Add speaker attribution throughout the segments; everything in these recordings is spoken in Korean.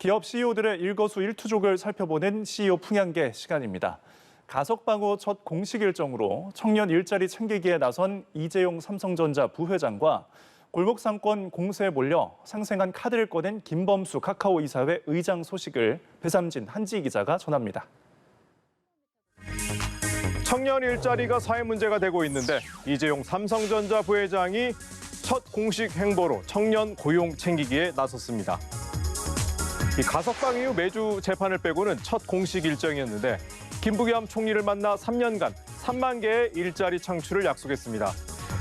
Speaker 1: 기업 CEO들의 일거수일투족을 살펴보는 CEO 풍향계 시간입니다. 가석방후 첫 공식 일정으로 청년 일자리 챙기기에 나선 이재용 삼성전자 부회장과 골목상권 공세에 몰려 상생한 카드를 꺼낸 김범수 카카오 이사회 의장 소식을 배삼진 한지 기자가 전합니다.
Speaker 2: 청년 일자리가 사회 문제가 되고 있는데 이재용 삼성전자 부회장이 첫 공식 행보로 청년 고용 챙기기에 나섰습니다. 이 가석방 이후 매주 재판을 빼고는 첫 공식 일정이었는데 김부겸 총리를 만나 3년간 3만 개의 일자리 창출을 약속했습니다.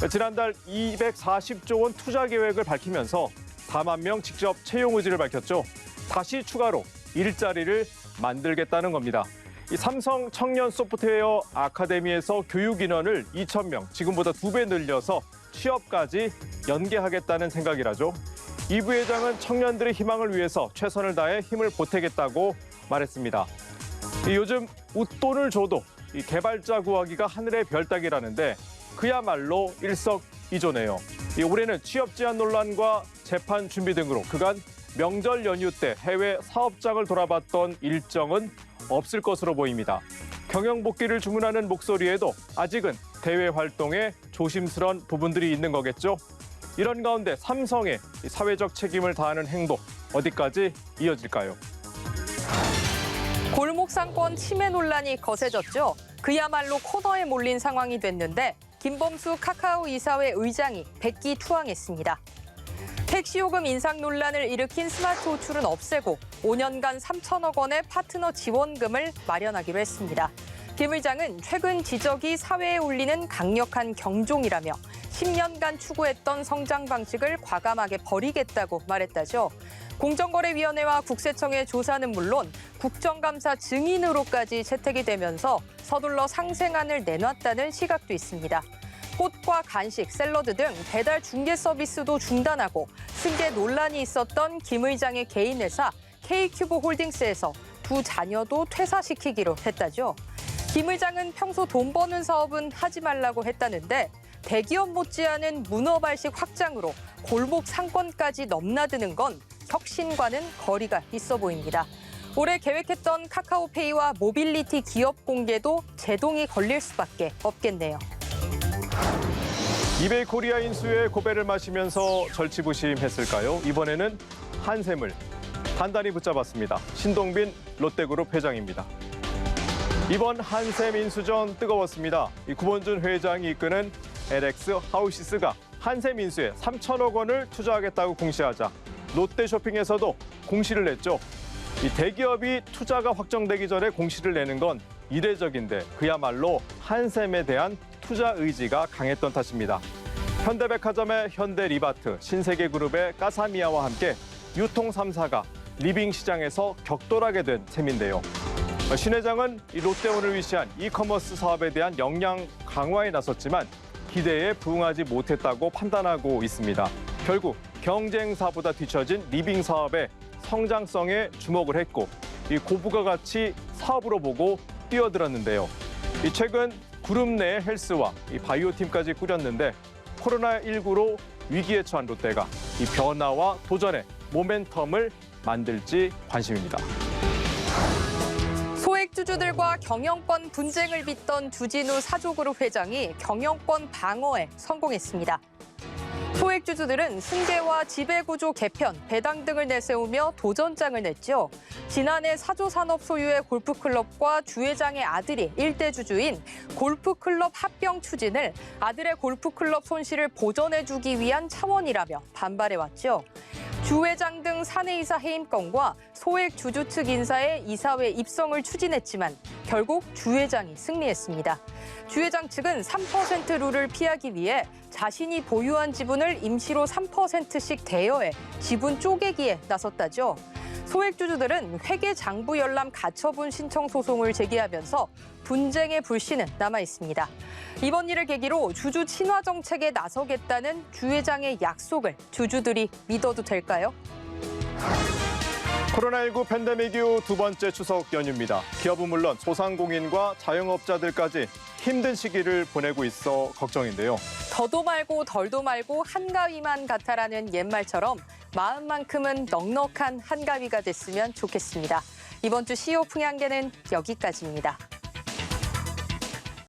Speaker 2: 지난달 240조 원 투자 계획을 밝히면서 4만 명 직접 채용 의지를 밝혔죠. 다시 추가로 일자리를 만들겠다는 겁니다. 이 삼성 청년 소프트웨어 아카데미에서 교육 인원을 2,000명, 지금보다 2배 늘려서 취업까지 연계하겠다는 생각이라죠. 이 부회장은 청년들의 희망을 위해서 최선을 다해 힘을 보태겠다고 말했습니다. 요즘 웃돈을 줘도 이 개발자 구하기가 하늘의 별 따기라는데 그야말로 일석이조네요. 올해는 취업 제한 논란과 재판 준비 등으로 그간 명절 연휴 때 해외 사업장을 돌아봤던 일정은 없을 것으로 보입니다. 경영 복귀를 주문하는 목소리에도 아직은 대외 활동에 조심스러운 부분들이 있는 거겠죠. 이런 가운데 삼성의 사회적 책임을 다하는 행동 어디까지 이어질까요?
Speaker 3: 골목상권 침해 논란이 거세졌죠. 그야말로 코너에 몰린 상황이 됐는데 김범수 카카오 이사회 의장이 백기투항했습니다. 택시요금 인상 논란을 일으킨 스마트 호출은 없애고 5년간 3천억 원의 파트너 지원금을 마련하기로 했습니다. 김 의장은 최근 지적이 사회에 울리는 강력한 경종이라며 10년간 추구했던 성장 방식을 과감하게 버리겠다고 말했다죠. 공정거래위원회와 국세청의 조사는 물론 국정감사 증인으로까지 채택이 되면서 서둘러 상생안을 내놨다는 시각도 있습니다. 꽃과 간식, 샐러드 등 배달 중개 서비스도 중단하고 승계 논란이 있었던 김 의장의 개인 회사 K큐브 홀딩스에서 두 자녀도 퇴사시키기로 했다죠. 김 의장은 평소 돈 버는 사업은 하지 말라고 했다는데 대기업 못지않은 문어발식 확장으로 골목 상권까지 넘나드는 건 혁신과는 거리가 있어 보입니다. 올해 계획했던 카카오페이와 모빌리티 기업 공개도 제동이 걸릴 수밖에 없겠네요.
Speaker 2: 이베이 코리아 인수에 고배를 마시면서 절치부심했을까요? 이번에는 한샘을 단단히 붙잡았습니다. 신동빈 롯데그룹 회장입니다. 이번 한샘 인수전 뜨거웠습니다. 구본준 회장이 이끄는 LX 하우시스가 한샘 인수에 3천억 원을 투자하겠다고 공시하자 롯데쇼핑에서도 공시를 냈죠. 이 대기업이 투자가 확정되기 전에 공시를 내는 건 이례적인데 그야말로 한샘에 대한 투자 의지가 강했던 탓입니다. 현대백화점의 현대리바트, 신세계그룹의 까사미아와 함께 유통 3사가 리빙 시장에서 격돌하게 된 셈인데요. 신 회장은 롯데온을 위시한 이커머스 사업에 대한 역량 강화에 나섰지만 기대에 부응하지 못했다고 판단하고 있습니다. 결국 경쟁사보다 뒤처진 리빙 사업의 성장성에 주목을 했고 이 고부가 가치 사업으로 보고 뛰어들었는데요. 최근 그룹 내 헬스와 바이오 팀까지 꾸렸는데 코로나19로 위기에 처한 롯데가 이 변화와 도전의 모멘텀을 만들지 관심입니다.
Speaker 3: 소액주주들과 경영권 분쟁을 빚던 주진우 사조그룹 회장이 경영권 방어에 성공했습니다. 소액주주들은 승계와 지배구조 개편, 배당 등을 내세우며 도전장을 냈죠. 지난해 사조산업 소유의 골프클럽과 주회장의 아들이 일대 주주인 골프클럽 합병 추진을 아들의 골프클럽 손실을 보전해주기 위한 차원이라며 반발해왔죠. 주회장 등 사내이사 해임권과 소액주주 측 인사의 이사회 입성을 추진했지만 결국 주회장이 승리했습니다. 주회장 측은 3% 룰을 피하기 위해 자신이 보유한 지분을 임시로 3%씩 대여해 지분 쪼개기에 나섰다죠. 소액주주들은 회계장부 열람 가처분 신청 소송을 제기하면서 분쟁의 불씨는 남아 있습니다. 이번 일을 계기로 주주 친화 정책에 나서겠다는 주회장의 약속을 주주들이 믿어도 될까요?
Speaker 2: 코로나19 팬데믹 이후 두 번째 추석 연휴입니다. 기업은 물론 소상공인과 자영업자들까지 힘든 시기를 보내고 있어 걱정인데요.
Speaker 3: 더도 말고 덜도 말고 한가위만 같아라는 옛말처럼 마음만큼은 넉넉한 한가위가 됐으면 좋겠습니다. 이번 주 CEO 풍향계는 여기까지입니다.